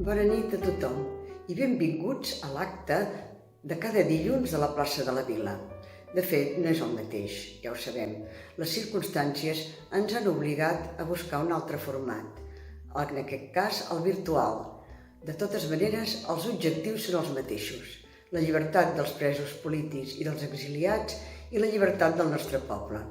Bona nit a tothom i benvinguts a l'acte de cada dilluns a la plaça de la Vila. De fet, no és el mateix, ja ho sabem. Les circumstàncies ens han obligat a buscar un altre format, en aquest cas el virtual. De totes maneres, els objectius són els mateixos: la llibertat dels presos polítics i dels exiliats i la llibertat del nostre poble.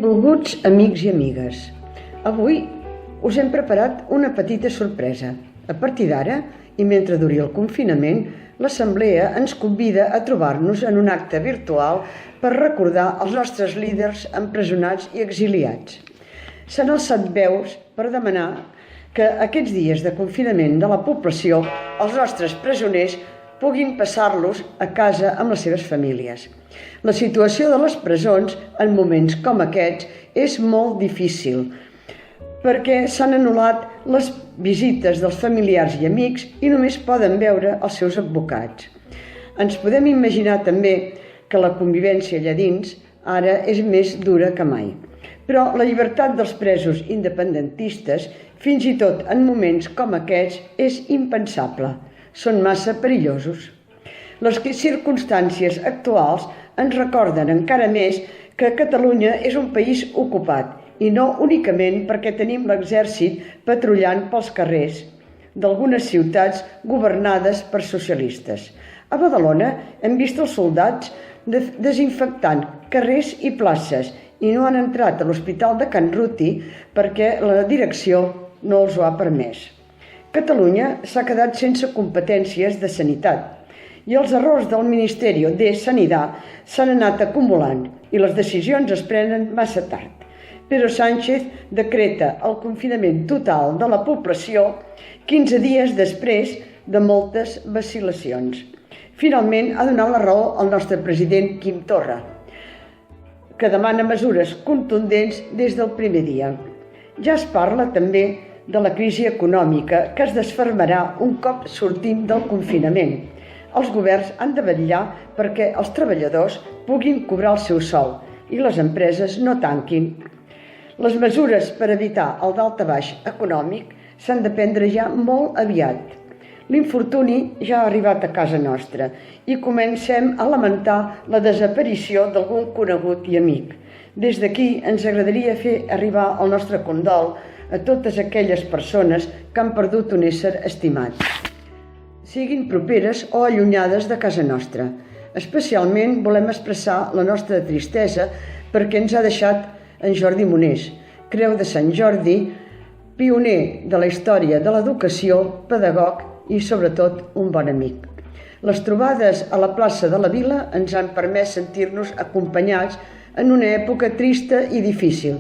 Benvolguts amics i amigues, avui us hem preparat una petita sorpresa. A partir d'ara, i mentre duri el confinament, l'Assemblea ens convida a trobar-nos en un acte virtual per recordar els nostres líders empresonats i exiliats. S'han alçat veus per demanar que aquests dies de confinament de la població els nostres presoners puguin passar-los a casa amb les seves famílies. La situació de les presons en moments com aquests és molt difícil perquè s'han anul·lat les visites dels familiars i amics i només poden veure els seus advocats. Ens podem imaginar també que la convivència allà dins ara és més dura que mai. Però la llibertat dels presos independentistes, fins i tot en moments com aquests, és impensable. Són massa perillosos. Les circumstàncies actuals ens recorden encara més que Catalunya és un país ocupat i no únicament perquè tenim l'exèrcit patrullant pels carrers d'algunes ciutats governades per socialistes. A Badalona hem vist els soldats desinfectant carrers i places i no han entrat a l'Hospital de Can Ruti perquè la direcció no els ho ha permès. Catalunya s'ha quedat sense competències de sanitat i els errors del Ministeri de Sanitat s'han anat acumulant i les decisions es prenen massa tard. Pedro Sánchez decreta el confinament total de la població 15 dies després de moltes vacil·lacions. Finalment ha donat la raó al nostre president Quim Torra, que demana mesures contundents des del primer dia. Ja es parla també de la crisi econòmica que es desfermarà un cop sortim del confinament. Els governs han de vetllar perquè els treballadors puguin cobrar el seu sou i les empreses no tanquin. Les mesures per evitar el daltabaix econòmic s'han de prendre ja molt aviat. L'infortuni ja ha arribat a casa nostra i comencem a lamentar la desaparició d'algun conegut i amic. Des d'aquí ens agradaria fer arribar el nostre condol a totes aquelles persones que han perdut un ésser estimat, siguin properes o allunyades de casa nostra. Especialment volem expressar la nostra tristesa perquè ens ha deixat en Jordi Monés, Creu de Sant Jordi, pioner de la història de l'educació, pedagog i, sobretot, un bon amic. Les trobades a la plaça de la Vila ens han permès sentir-nos acompanyats en una època trista i difícil.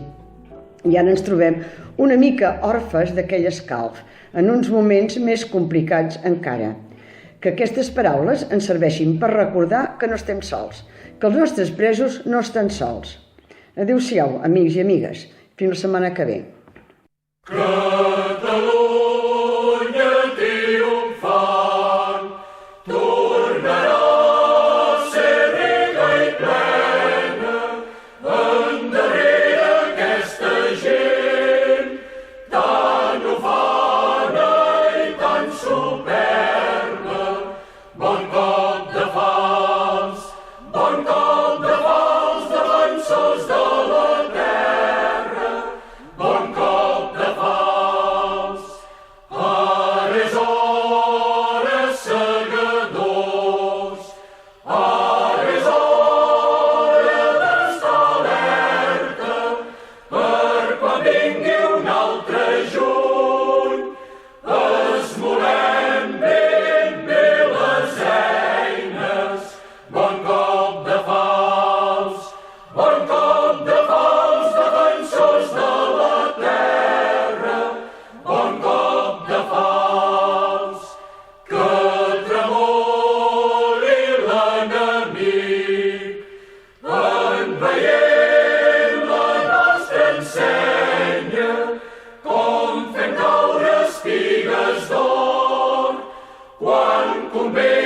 I ara ens trobem una mica orfes d'aquell escalf, en uns moments més complicats encara. Que aquestes paraules ens serveixin per recordar que no estem sols, que els nostres presos no estan sols. Adéu-siau, amics i amigues. Fins la setmana que ve. Com fent caure espigues d'or, quan convé